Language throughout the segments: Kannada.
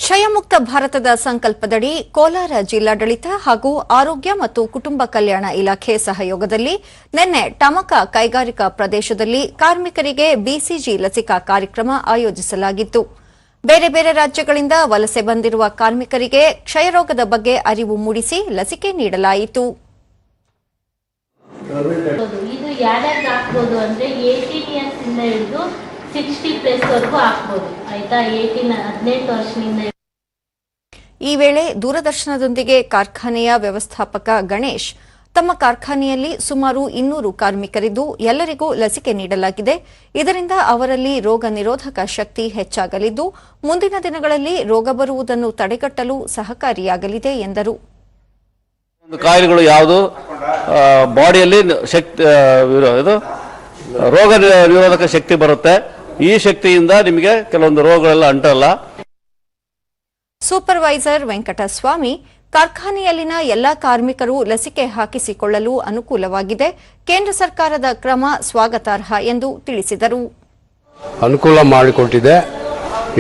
ಕ್ಷಯಮುಕ್ತ ಭಾರತದ ಸಂಕಲ್ಪದಡಿ ಕೋಲಾರ ಜಿಲ್ಲಾಡಳಿತ ಹಾಗೂ ಆರೋಗ್ಯ ಮತ್ತು ಕುಟುಂಬ ಕಲ್ಯಾಣ ಇಲಾಖೆ ಸಹಯೋಗದಲ್ಲಿ ನಿನ್ನೆ ಟಮಕ ಕೈಗಾರಿಕಾ ಪ್ರದೇಶದಲ್ಲಿ ಕಾರ್ಮಿಕರಿಗೆ ಬಿಸಿಜಿ ಲಸಿಕಾ ಕಾರ್ಯಕ್ರಮ ಆಯೋಜಿಸಲಾಗಿತ್ತು. ಬೇರೆ ಬೇರೆ ರಾಜ್ಯಗಳಿಂದ ವಲಸೆ ಬಂದಿರುವ ಕಾರ್ಮಿಕರಿಗೆ ಕ್ಷಯರೋಗದ ಬಗ್ಗೆ ಅರಿವು ಮೂಡಿಸಿ ಲಸಿಕೆ ನೀಡಲಾಯಿತು. ಇದು ಯಾರ್ಯಾರಿಗೆ ಹಾಕ್ಬೋದು ಅಂದ್ರೆ 18 ಇಯರ್ಸ್ ಇಂದ ಹಿಡಿದು 60 ಪ್ಲಸ್ ವರೆಗೂ ಹಾಕ್ಬೋದು. ಆಯ್ತಾ, 18 ವರ್ಷದಿಂದ. ಈ ವೇಳೆ ದೂರದರ್ಶನದೊಂದಿಗೆ ಕಾರ್ಖಾನೆಯ ವ್ಯವಸ್ಥಾಪಕ ಗಣೇಶ್, ತಮ್ಮ ಕಾರ್ಖಾನೆಯಲ್ಲಿ ಸುಮಾರು 200 ಕಾರ್ಮಿಕರಿದ್ದು ಎಲ್ಲರಿಗೂ ಲಸಿಕೆ ನೀಡಲಾಗಿದೆ. ಇದರಿಂದ ಅವರಲ್ಲಿ ರೋಗ ನಿರೋಧಕ ಶಕ್ತಿ ಹೆಚ್ಚಾಗಲಿದ್ದು ಮುಂದಿನ ದಿನಗಳಲ್ಲಿ ರೋಗ ಬರುವುದನ್ನು ತಡೆಗಟ್ಟಲು ಸಹಕಾರಿಯಾಗಲಿದೆ ಎಂದರು. ಕಾಯಿಲೆಗಳು ಯಾವುದು ಬಾಡಿಯಲ್ಲಿ ಶಕ್ತಿ ರೋಗ ನಿರೋಧಕ ಶಕ್ತಿ ಬರುತ್ತೆ. ಈ ಶಕ್ತಿಯಿಂದ ನಿಮಗೆ ಕೆಲವೊಂದು ರೋಗಗಳೆಲ್ಲ ಅಂಟಲ್ಲ. ಸೂಪರ್ವೈಸರ್ ವೆಂಕಟಸ್ವಾಮಿ, ಕಾರ್ಖಾನೆಯಲ್ಲಿನ ಎಲ್ಲಾ ಕಾರ್ಮಿಕರು ಲಸಿಕೆ ಹಾಕಿಸಿಕೊಳ್ಳಲು ಅನುಕೂಲವಾಗಿದೆ. ಕೇಂದ್ರ ಸರ್ಕಾರದ ಕ್ರಮ ಸ್ವಾಗತಾರ್ಹ ಎಂದು ತಿಳಿಸಿದರು. ಅನುಕೂಲ ಮಾಡಿಕೊಟ್ಟಿದೆ.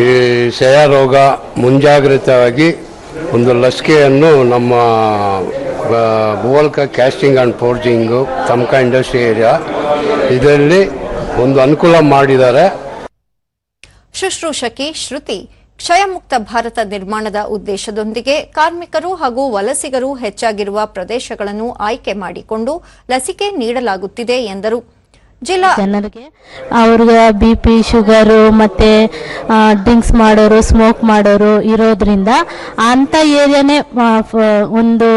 ಈ ಕ್ಷಯ ರೋಗ ಮುಂಜಾಗ್ರತೆಯಾಗಿ ಒಂದು ಲಸಿಕೆಯನ್ನು ನಮ್ಮ ಬೋಲ್ಕ ಕ್ಯಾಸ್ಟಿಂಗ್ ಆ್ಯಂಡ್ ಫೋರ್ಜಿಂಗು ತಮಕ ಇಂಡಸ್ಟ್ರಿ ಏರಿಯಾ ಇದರಲ್ಲಿ ಒಂದು ಅನುಕೂಲ ಮಾಡಿದ್ದಾರೆ. ಶುಶ್ರೂಷಕಿ ಶ್ರುತಿ, ಕ್ಷಯಮುಕ್ತ ಭಾರತ ನಿರ್ಮಾಣದ ಉದ್ದೇಶದೊಂದಿಗೆ ಕಾರ್ಮಿಕರು ಹಾಗೂ ವಲಸಿಗರು ಹೆಚ್ಚಾಗಿರುವ ಪ್ರದೇಶಗಳನ್ನು ಆಯ್ಕೆ ಮಾಡಿಕೊಂಡು ಲಸಿಕೆ ನೀಡಲಾಗುತ್ತಿದೆ ಎಂದರು. ಜಿಲ್ಲಾ ಜನರಿಗೆ ಅವ್ರಿಗೆ BP, ಶುಗರು ಮತ್ತೆ ಡ್ರಿಂಕ್ಸ್ ಮಾಡೋರು, ಸ್ಮೋಕ್ ಮಾಡೋರು ಇರೋದ್ರಿಂದ ಅಂತ ಏರಿಯಾನೇ ಒಂದು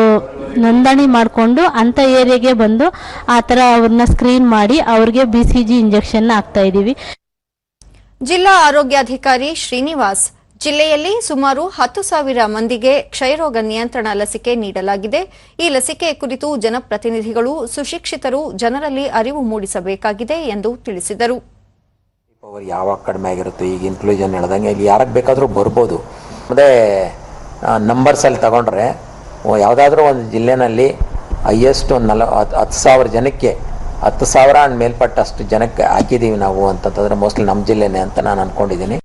ನೋಂದಣಿ ಮಾಡಿಕೊಂಡು ಅಂತ ಏರಿಯಾಗೆ ಬಂದು ಆ ಥರ ಅವ್ರನ್ನ ಸ್ಕ್ರೀನ್ ಮಾಡಿ ಅವ್ರಿಗೆ BCG ಇಂಜೆಕ್ಷನ್ ಆಗ್ತಾ ಇದ್ದೀವಿ. ಜಿಲ್ಲಾ ಆರೋಗ್ಯಾಧಿಕಾರಿ ಶ್ರೀನಿವಾಸ್, ಜಿಲ್ಲೆಯಲ್ಲಿ ಸುಮಾರು 10,000 ಮಂದಿಗೆ ಕ್ಷಯರೋಗ ನಿಯಂತ್ರಣ ಲಸಿಕೆ ನೀಡಲಾಗಿದೆ. ಈ ಲಸಿಕೆ ಕುರಿತು ಜನಪ್ರತಿನಿಧಿಗಳು, ಸುಶಿಕ್ಷಿತರು ಜನರಲ್ಲಿ ಅರಿವು ಮೂಡಿಸಬೇಕಾಗಿದೆ ಎಂದು ತಿಳಿಸಿದರು. ಯಾವಾಗ ಕಡಿಮೆ ಆಗಿರುತ್ತೆ, ಈಗ ಇನ್ಕ್ಲೂಷನ್ ಹೇಳ್ದಂಗೆ ಇಲ್ಲಿ ಯಾರಿಗೆ ಬೇಕಾದರೂ ಬರ್ಬೋದು. ಮತ್ತು ನಂಬರ್ಸಲ್ಲಿ ತಗೊಂಡ್ರೆ ಯಾವುದಾದ್ರೂ ಒಂದು ಜಿಲ್ಲೆನಲ್ಲಿ ಹೈಯೆಸ್ಟ್ 10,000 ಜನಕ್ಕೆ 10,000 ಮೇಲ್ಪಟ್ಟಷ್ಟು ಜನಕ್ಕೆ ಹಾಕಿದ್ದೀವಿ ನಾವು ಅಂತಂತಂದರೆ ಮೋಸ್ಟ್ಲಿ ನಮ್ಮ ಜಿಲ್ಲೆನೇ ಅಂತ ನಾನು ಅಂದ್ಕೊಂಡಿದ್ದೀನಿ.